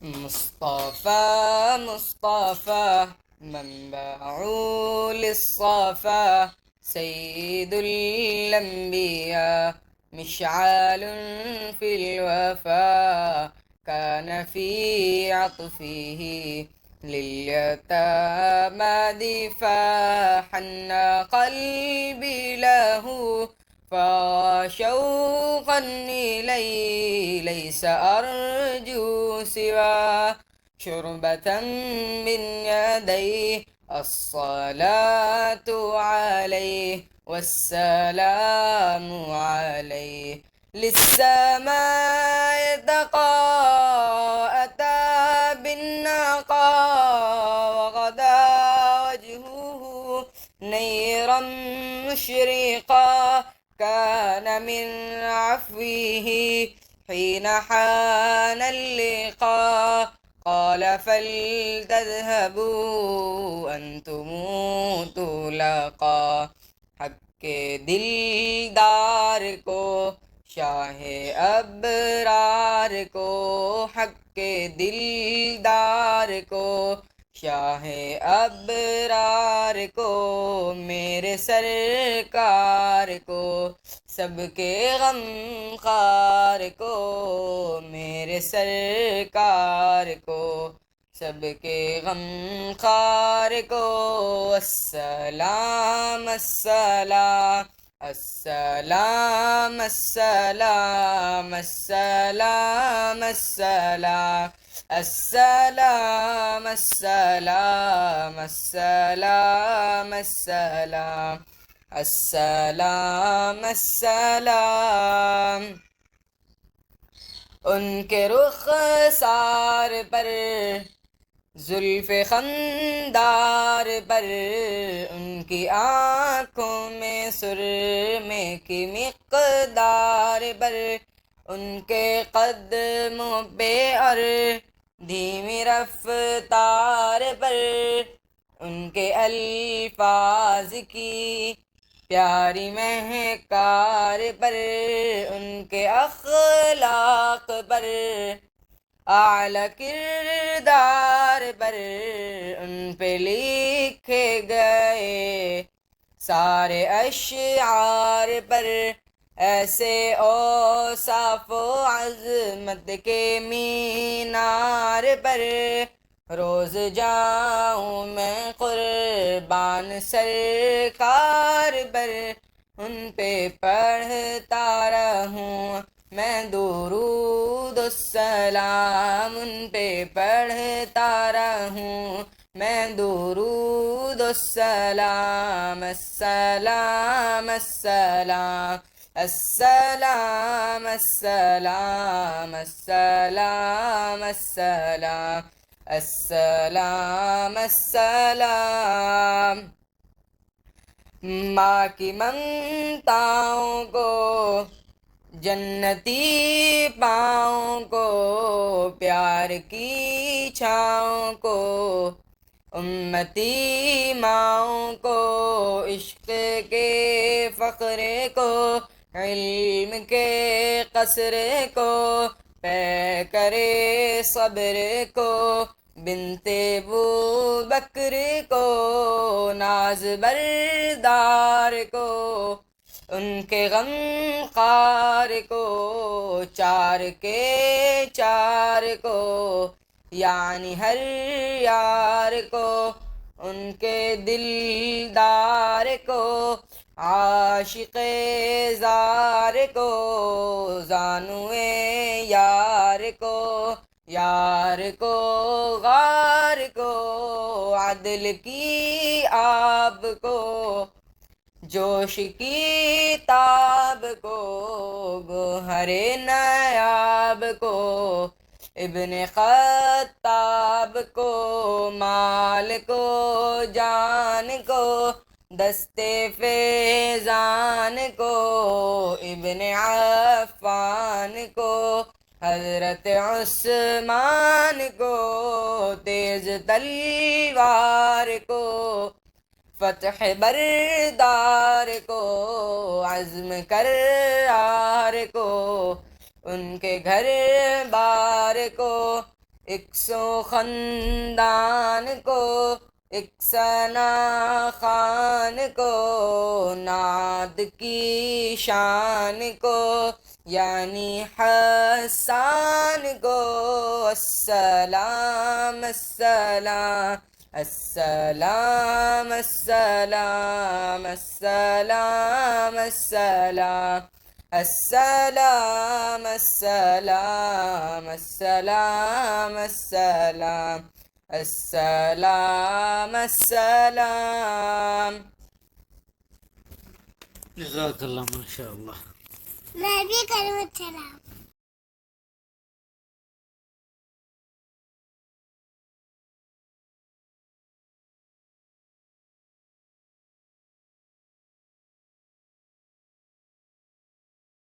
مصطفى مصطفى منبع للصفا، سيد الأنبياء مشعال في الوفا، كان في عطفه لليتامى دفاع، حن قلبي له فشوقا إليه ليس أرجو سوى شربة من يديه، الصلاة عليه والسلام عليه. للسماء ارتقى أتى بالنقى، وغدا وجهه نيرا مشرقا، كان من عفوه حين حان اللقاء قال فلتذهبوا أنتم طلقا. حق دلدار کو شاہ ابرار کو، حق دلدار کو شاہ ابرار کو، میرے سرکار کو سب کے غم خار کو، میرے سرکار کو سب کے غم خار کو. السلام السلام السلام السلام السلام السلام السلام السلام السلام السلام السلام السلام. ان کے رخسار پر زلف خندار پر، ان کی آنکھوں میں سرمے کی مقدار پر، ان کے قدموں پہ اور دھیمی رفتار پر، ان کے الفاظ کی پیاری مہکار پر، ان کے اخلاق پر اعلی کردار پر، ان پہ لکھے گئے سارے اشعار پر، ایسے اوصاف و عظمت کے مینار پر، روز جاؤں میں قربان سرکار پر، ان پہ پڑھتا رہوں میں درود السلام، ان پہ پڑھتا رہوں میں درود السلام. السلام السلام السلام السلام السلام السلام السلام السلام. ماں کی ممتاؤں کو، جنتی پاؤں کو، پیار کی چھاؤں کو، امتی ماؤں کو، عشق کے فقرے کو، علم کے قصرے کو، پے کرے صبر کو، بنتے بو بکر کو، ناز بردار کو، ان کے غم خار کو، چار کے چار کو، یعنی ہر یار کو، ان کے دلدار کو، عاشق زار کو، زانوے یار کو، یار کو غار کو، عدل کی آب کو، جوش کی تاب کو، گوہر نیاب کو، ابن خطاب کو، مال کو، جان کو، دستے فیضان کو، ابن عفان کو، حضرت عثمان کو، تیز تلوار کو، فتح بردار کو، عزم کرار کو، ان کے گھر بار کو، ایک سو خندان کو، ایک ثنا خان کو، نعت کی شان کو، یعنی حسان کو، السلام السلام السلام السلام السلام السلام السلام السلام السلام السلام السلام السلام. جزاک اللہ، ماشاء اللہ. میں بھی کروں سلام.